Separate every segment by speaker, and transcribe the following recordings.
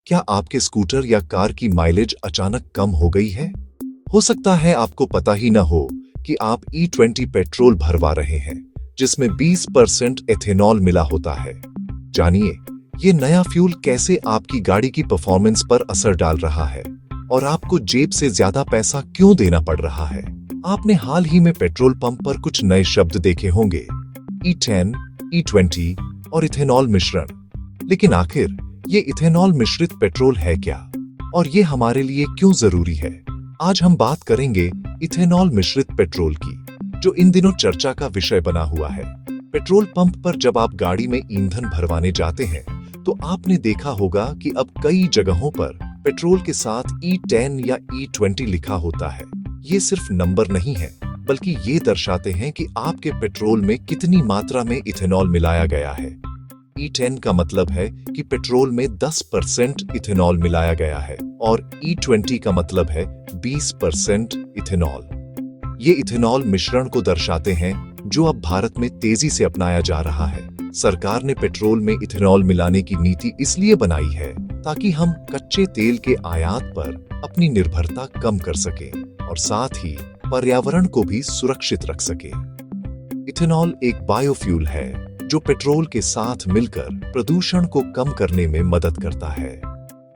Speaker 1: क्या आपके स्कूटर या कार की माइलेज अचानक कम हो गई है? हो सकता है आपको पता ही न हो कि आप E20 पेट्रोल भरवा रहे हैं, जिसमें 20% एथेनॉल मिला होता है। जानिए, ये नया फ्यूल कैसे आपकी गाड़ी की परफॉर्मेंस पर असर डाल रहा है और आपको जेब से ज्यादा पैसा क्यों देना पड़ रहा है। आपने हाल ही में पेट्रोल पंप पर कुछ नए शब्द देखे होंगे, E10, E20 और इथेनॉल मिश्रण। लेकिन आखिर ये इथेनॉल मिश्रित पेट्रोल है क्या और ये हमारे लिए क्यों जरूरी है? आज हम बात करेंगे इथेनॉल मिश्रित पेट्रोल की, जो इन दिनों चर्चा का विषय बना हुआ है। पेट्रोल पंप पर जब आप गाड़ी में ईंधन भरवाने जाते हैं तो आपने देखा होगा कि अब कई जगहों पर पेट्रोल के साथ E10 या E20 लिखा होता है। ये सिर्फ नंबर नहीं है, बल्कि ये दर्शाते हैं कि आपके पेट्रोल में कितनी मात्रा में इथेनॉल मिलाया गया है। E10 का मतलब है कि पेट्रोल में 10% इथेनॉल मिलाया गया है और E20 का मतलब है 20% इथेनॉल। ये इथेनॉल मिश्रण को दर्शाते हैं जो अब भारत में तेजी से अपनाया जा रहा है। सरकार ने पेट्रोल में इथेनॉल मिलाने की नीति इसलिए बनाई है ताकि हम कच्चे तेल के आयात पर अपनी निर्भरता कम कर सकें और साथ ही पर्यावरण को भी सुरक्षित रख सकें। इथेनॉल एक बायोफ्यूल है जो पेट्रोल के साथ मिलकर प्रदूषण को कम करने में मदद करता है।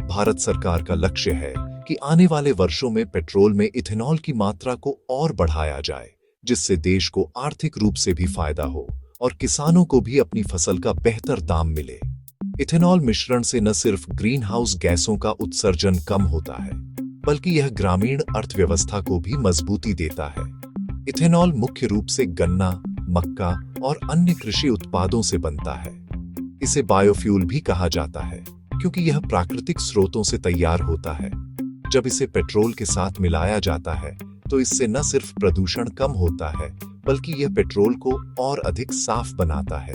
Speaker 1: भारत सरकार का लक्ष्य है कि आने वाले वर्षों में पेट्रोल में इथेनॉल की मात्रा को और बढ़ाया जाए, जिससे देश को आर्थिक रूप से भी फायदा हो और किसानों को भी अपनी फसल का बेहतर दाम मिले। इथेनॉल मिश्रण से न सिर्फ ग्रीन हाउस गैसों का उत्सर्जन कम होता है, बल्कि यह ग्रामीण अर्थव्यवस्था को भी मजबूती देता है। इथेनॉल मुख्य रूप से गन्ना, मक्का और अन्य कृषि उत्पादों से बनता है। इसे बायोफ्यूल भी कहा जाता है क्योंकि यह प्राकृतिक स्रोतों से तैयार होता है। जब इसे पेट्रोल के साथ मिलाया जाता है तो इससे न सिर्फ प्रदूषण कम होता है, बल्कि यह पेट्रोल को और अधिक साफ बनाता है।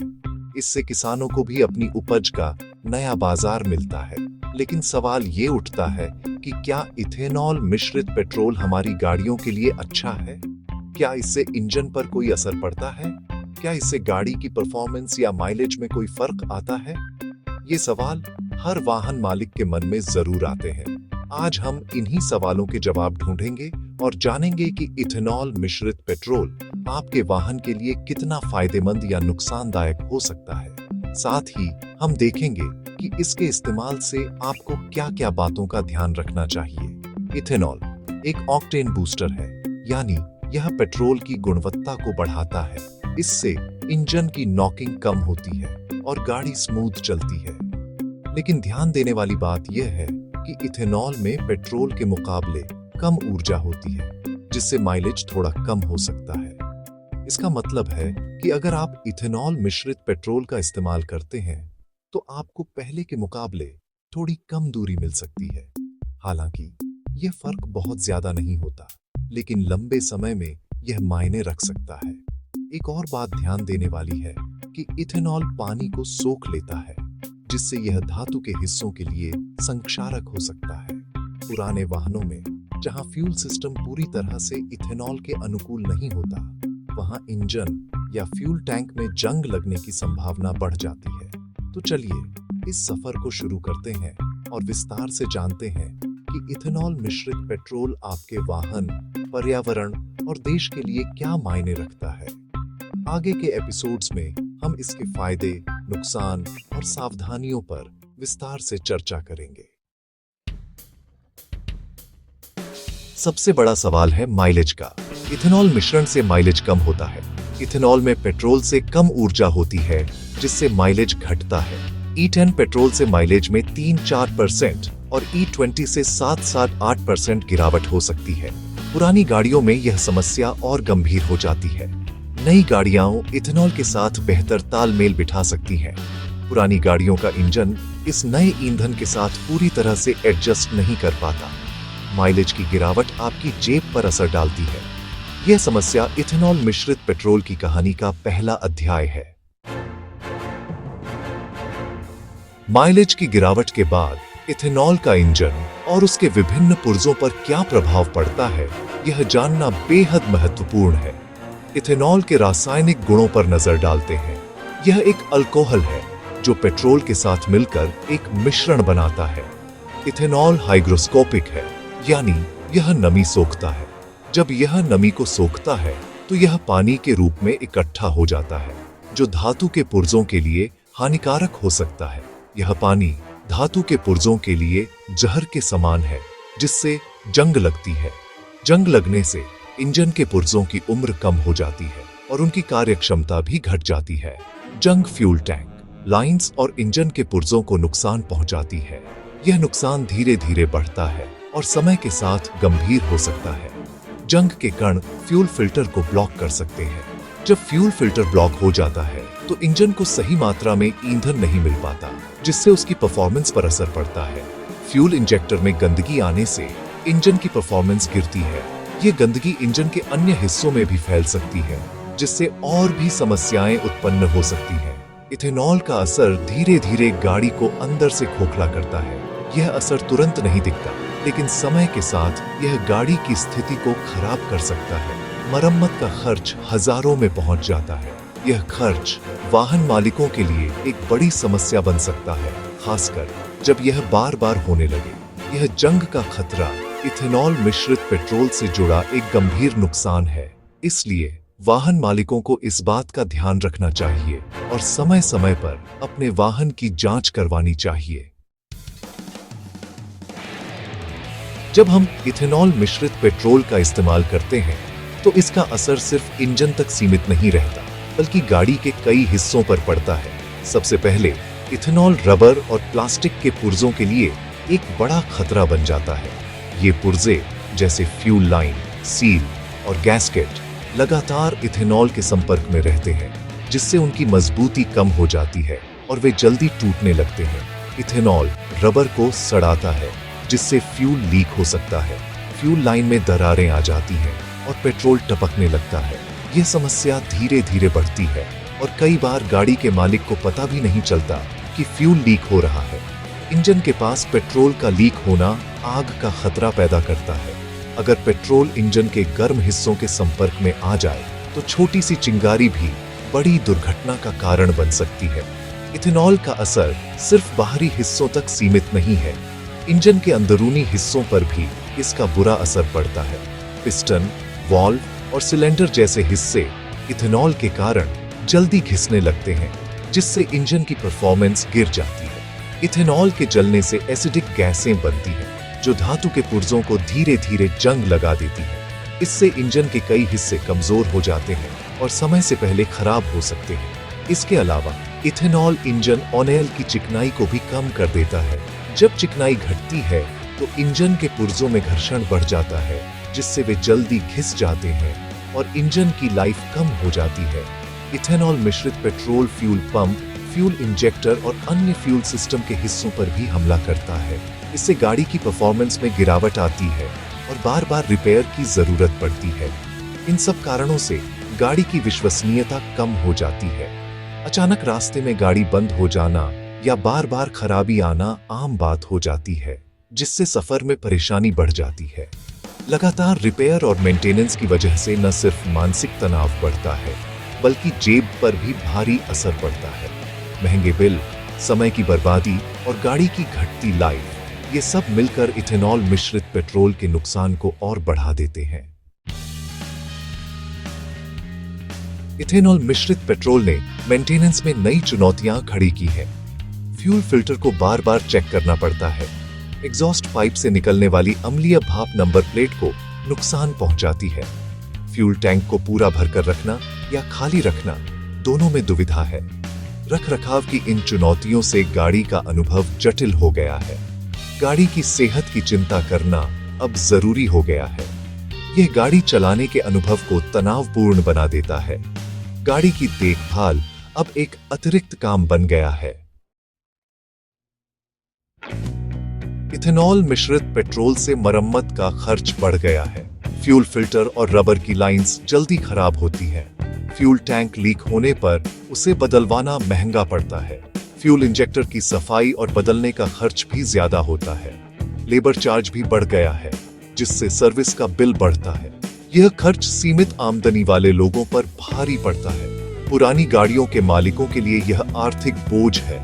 Speaker 1: इससे किसानों को भी अपनी उपज का नया बाजार मिलता है। लेकिन सवाल ये उठता है कि क्या इथेनॉल मिश्रित पेट्रोल हमारी गाड़ियों के लिए अच्छा है? क्या इससे इंजन पर कोई असर पड़ता है? क्या इससे गाड़ी की परफॉर्मेंस या माइलेज में कोई फर्क आता है? ये सवाल हर वाहन मालिक के मन में जरूर आते हैं। आज हम इन्हीं सवालों के जवाब ढूंढेंगे और जानेंगे कि इथेनॉल मिश्रित पेट्रोल आपके वाहन के लिए कितना फायदेमंद या नुकसानदायक हो सकता है। साथ ही हम देखेंगे कि इसके इस्तेमाल से आपको क्या-क्या बातों का ध्यान रखना चाहिए। इथेनॉल एक ऑक्टेन बूस्टर है, यानी यह पेट्रोल की गुणवत्ता को बढ़ाता है। इससे इंजन की नॉकिंग कम होती है और गाड़ी स्मूथ चलती है। लेकिन ध्यान देने वाली बात यह है कि इथेनॉल में पेट्रोल के मुकाबले कम ऊर्जा होती है, जिससे माइलेज थोड़ा कम हो सकता है। इसका मतलब है कि अगर आप इथेनॉल मिश्रित पेट्रोल का इस्तेमाल करते हैं तो आपको पहले के मुकाबले थोड़ी कम दूरी मिल सकती है। हालांकि यह फर्क बहुत ज्यादा नहीं होता, लेकिन लंबे समय में यह मायने रख सकता है। एक और बात ध्यान देने वाली है कि इथेनॉल पानी को सोख लेता है, जिससे यह धातु के हिस्सों के लिए संक्षारक हो सकता है। पुराने वाहनों में जहां फ्यूल सिस्टम पूरी तरह से इथेनॉल के अनुकूल नहीं होता, वहां इंजन या फ्यूल टैंक में जंग लगने की संभावना बढ़ जाती है। तो चलिए इस सफर को शुरू करते हैं और विस्तार से जानते हैं कि इथेनॉल मिश्रित पेट्रोल आपके वाहन, पर्यावरण और देश के लिए क्या मायने रखता है। आगे के एपिसोड्स में हम इसके फायदे, नुकसान और सावधानियों पर विस्तार से चर्चा करेंगे। सबसे बड़ा सवाल है माइलेज का। इथेनॉल मिश्रण से माइलेज कम होता है। इथेनॉल में पेट्रोल से कम ऊर्जा होती है, जिससे माइलेज घटता है। E10 पेट्रोल से माइलेज में 3-4% और E20 से 7-8% गिरावट हो सकती है। पुरानी गाड़ियों में यह समस्या और गंभीर हो जाती है। नई गाड़ियां इथेनॉल के साथ बेहतर तालमेल बिठा सकती हैं। पुरानी गाड़ियों का इंजन इस नए ईंधन के साथ पूरी तरह से एडजस्ट नहीं कर पाता। माइलेज की गिरावट आपकी जेब पर असर डालती है। यह समस्या इथेनॉल मिश्रित पेट्रोल की कहानी का पहला अध्याय है। माइलेज की गिरावट के बाद इथेनॉल का इंजन और उसके विभिन्न पुर्जों पर क्या प्रभाव पड़ता है, यह जानना बेहद महत्वपूर्ण है। इथेनॉल के रासायनिक गुणों पर नजर डालते हैं। यह एक अल्कोहल है जो पेट्रोल के साथ मिलकर एक मिश्रण बनाता है। इथेनॉल हाइग्रोस्कोपिक है, यानी यह नमी सोखता है। जब यह नमी को सोखता है तो यह पानी के रूप में इकट्ठा हो जाता है, जो धातु के पुर्जों के लिए हानिकारक हो सकता है। यह पानी धातु के पुर्जों के लिए जहर के समान है, जिससे जंग लगती है। जंग लगने से इंजन के पुर्जों की उम्र कम हो जाती है और उनकी कार्यक्षमता भी घट जाती है। जंग फ्यूल टैंक, लाइंस और इंजन के पुर्जों को नुकसान पहुंचाती है। यह नुकसान धीरे धीरे बढ़ता है और समय के साथ गंभीर हो सकता है। जंग के कण फ्यूल फिल्टर को ब्लॉक कर सकते हैं। जब फ्यूल फिल्टर ब्लॉक हो जाता है तो इंजन को सही मात्रा में ईंधन नहीं मिल पाता, जिससे उसकी परफॉर्मेंस पर असर पड़ता है। फ्यूल इंजेक्टर में गंदगी आने से इंजन की परफॉर्मेंस गिरती है। ये गंदगी इंजन के अन्य हिस्सों में भी फैल सकती है, जिससे और भी समस्याएं उत्पन्न हो सकती हैं। इथेनॉल का असर धीरे धीरे गाड़ी को अंदर से खोखला करता है। यह असर तुरंत नहीं दिखता, लेकिन समय के साथ यह गाड़ी की स्थिति को खराब कर सकता है। मरम्मत का खर्च हजारों में पहुंच जाता है। यह खर्च वाहन मालिकों के लिए एक बड़ी समस्या बन सकता है, खासकर जब यह बार बार होने लगे। यह जंग का खतरा इथेनॉल मिश्रित पेट्रोल से जुड़ा एक गंभीर नुकसान है। इसलिए वाहन मालिकों को इस बात का ध्यान रखना चाहिए और समय समय पर अपने वाहन की जांच करवानी चाहिए। जब हम इथेनॉल मिश्रित पेट्रोल का इस्तेमाल करते हैं तो इसका असर सिर्फ इंजन तक सीमित नहीं रहता, बल्कि गाड़ी के कई हिस्सों पर पड़ता है। सबसे पहले इथेनॉल रबर और प्लास्टिक के पुर्जों के लिए एक बड़ा खतरा बन जाता है। ये पुर्जे जैसे फ्यूल लाइन, सील और गैस्केट लगातार इथेनॉल के संपर्क में रहते हैं, जिससे उनकी मजबूती कम हो जाती है और वे जल्दी टूटने लगते हैं। इथेनॉल रबर को सड़ाता है, जिससे फ्यूल लीक हो सकता है। फ्यूल लाइन में दरारें आ जाती हैं और पेट्रोल टपकने लगता है। यह समस्या धीरे धीरे बढ़ती है और कई बार गाड़ी के मालिक को पता भी नहीं चलता कि फ्यूल लीक हो रहा है। इंजन के पास पेट्रोल का लीक होना आग का खतरा पैदा करता है। अगर पेट्रोल इंजन के गर्म हिस्सों के संपर्क में आ जाए तो छोटी सी चिंगारी भी बड़ी दुर्घटना का कारण बन सकती है। इथेनॉल का असर सिर्फ बाहरी हिस्सों तक सीमित नहीं है, इंजन के अंदरूनी हिस्सों पर भी इसका बुरा असर पड़ता है। पिस्टन, वाल्व और सिलेंडर जैसे हिस्से इथेनॉल के कारण जल्दी घिसने लगते हैं, जिससे इंजन की परफॉर्मेंस गिर जाती है। इथेनॉल के जलने से एसिडिक गैसें बनती हैं, जो धातु के पुर्जों को धीरे धीरे जंग लगा देती है। इससे इंजन के कई हिस्से कमजोर हो जाते हैं और समय से पहले खराब हो सकते हैं। इसके अलावा इथेनॉल इंजन ऑयल की चिकनाई को भी कम कर देता है। जब चिकनाई घटती है तो इंजन के पुर्जों में घर्षण बढ़ जाता है, जिससे वे जल्दी घिस जाते हैं और इंजन की लाइफ कम हो जाती है। इथेनॉल मिश्रित petrol fuel pump, fuel injector और अन्य फ्यूल सिस्टम के हिस्सों पर भी हमला करता है। इससे गाड़ी की परफॉर्मेंस में गिरावट आती है और बार बार रिपेयर की जरूरत पड़ती है। इन सब कारणों से गाड़ी की विश्वसनीयता कम हो जाती है। अचानक रास्ते में गाड़ी बंद हो जाना या बार बार खराबी आना आम बात हो जाती है, जिससे सफर में परेशानी बढ़ जाती है। लगातार रिपेयर और मेंटेनेंस की वजह से न सिर्फ मानसिक तनाव बढ़ता है, बल्कि जेब पर भी भारी असर पड़ता है। महंगे बिल, समय की बर्बादी और गाड़ी की घटती लाइफ, ये सब मिलकर इथेनॉल मिश्रित पेट्रोल के नुकसान को और बढ़ा देते हैं। इथेनॉल मिश्रित पेट्रोल ने मेंटेनेंस में नई चुनौतियां खड़ी की हैं। फ्यूल फिल्टर को बार बार चेक करना पड़ता है। एग्जॉस्ट पाइप से निकलने वाली अम्लीय भाप नंबर प्लेट को नुकसान पहुंचाती है। फ्यूल टैंक को पूरा भरकर रखना या खाली रखना, दोनों में दुविधा है। रखरखाव की इन चुनौतियों से गाड़ी का अनुभव जटिल हो गया है। गाड़ी की सेहत की चिंता करना अब जरूरी हो गया है। यह गाड़ी चलाने के अनुभव को तनावपूर्ण बना देता है। गाड़ी की देखभाल अब एक अतिरिक्त काम बन गया है। इथेनॉल मिश्रित पेट्रोल से मरम्मत का खर्च बढ़ गया है। फ्यूल फिल्टर और रबर की लाइंस जल्दी खराब होती हैं। फ्यूल टैंक लीक होने पर उसे बदलवाना महंगा पड़ता है। फ्यूल इंजेक्टर की सफाई और बदलने का खर्च भी ज्यादा होता है। लेबर चार्ज भी बढ़ गया है, जिससे सर्विस का बिल बढ़ता है। यह खर्च सीमित आमदनी वाले लोगों पर भारी पड़ता है। पुरानी गाड़ियों के मालिकों के लिए यह आर्थिक बोझ है।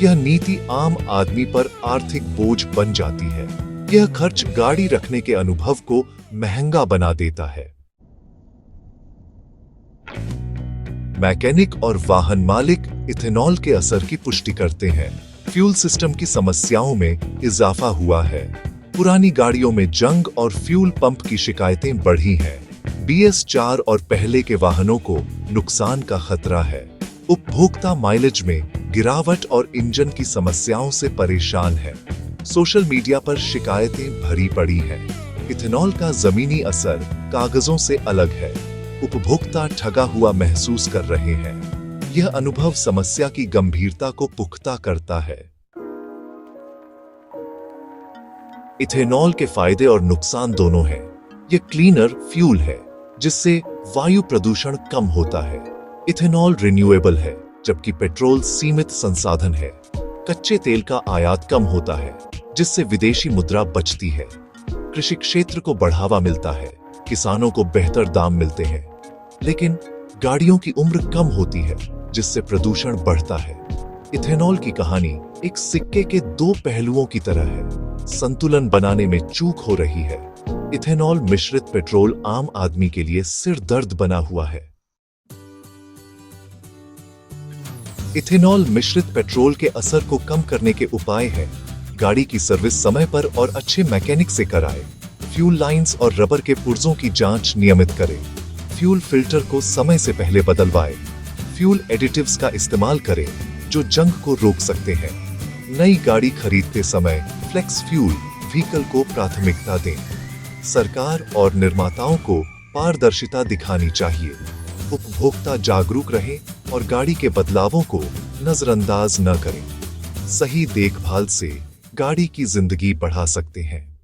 Speaker 1: यह नीति आम आदमी पर आर्थिक बोझ बन जाती है। यह खर्च गाड़ी रखने के अनुभव को महंगा बना देता है। मैकेनिक और वाहन मालिक इथेनॉल के असर की पुष्टि करते हैं। फ्यूल सिस्टम की समस्याओं में इजाफा हुआ है। पुरानी गाड़ियों में जंग और फ्यूल पंप की शिकायतें बढ़ी हैं। BS4 और पहले के वाहनों को नुकसान का खतरा है। उपभोक्ता माइलेज में गिरावट और इंजन की समस्याओं से परेशान है। सोशल मीडिया पर शिकायतें भरी पड़ी हैं। इथेनॉल का जमीनी असर कागजों से अलग है। उपभोक्ता ठगा हुआ महसूस कर रहे हैं। यह अनुभव समस्या की गंभीरता को पुख्ता करता है। इथेनॉल के फायदे और नुकसान दोनों हैं। यह क्लीनर फ्यूल है, जिससे वायु प्रदूषण कम होता है। इथेनॉल रिन्यूएबल है, जबकि पेट्रोल सीमित संसाधन है। कच्चे तेल का आयात कम होता है, जिससे विदेशी मुद्रा बचती है। कृषि क्षेत्र को बढ़ावा मिलता है, किसानों को बेहतर दाम मिलते हैं। लेकिन गाड़ियों की उम्र कम होती है, जिससे प्रदूषण बढ़ता है। इथेनॉल की कहानी एक सिक्के के दो पहलुओं की तरह है। संतुलन बनाने में चूक हो रही है। इथेनॉल मिश्रित पेट्रोल आम आदमी के लिए सिर दर्द बना हुआ है। इथेनॉल मिश्रित पेट्रोल के असर को कम करने के उपाय हैं। गाड़ी की सर्विस समय पर और अच्छे मैकेनिक से कराएं। फ्यूल लाइंस और रबर के पुर्जों की जांच नियमित करें। फ्यूल फिल्टर को समय से पहले बदलवाएं। फ्यूल एडिटिव्स का इस्तेमाल करें, जो जंग को रोक सकते हैं। नई गाड़ी खरीदते समय फ्लेक्स फ्यूल व्हीकल को प्राथमिकता दें। सरकार और निर्माताओं को पारदर्शिता दिखानी चाहिए। उपभोक्ता जागरूक रहें और गाड़ी के बदलावों को नजरअंदाज न करें। सही देखभाल से गाड़ी की जिंदगी बढ़ा सकते हैं।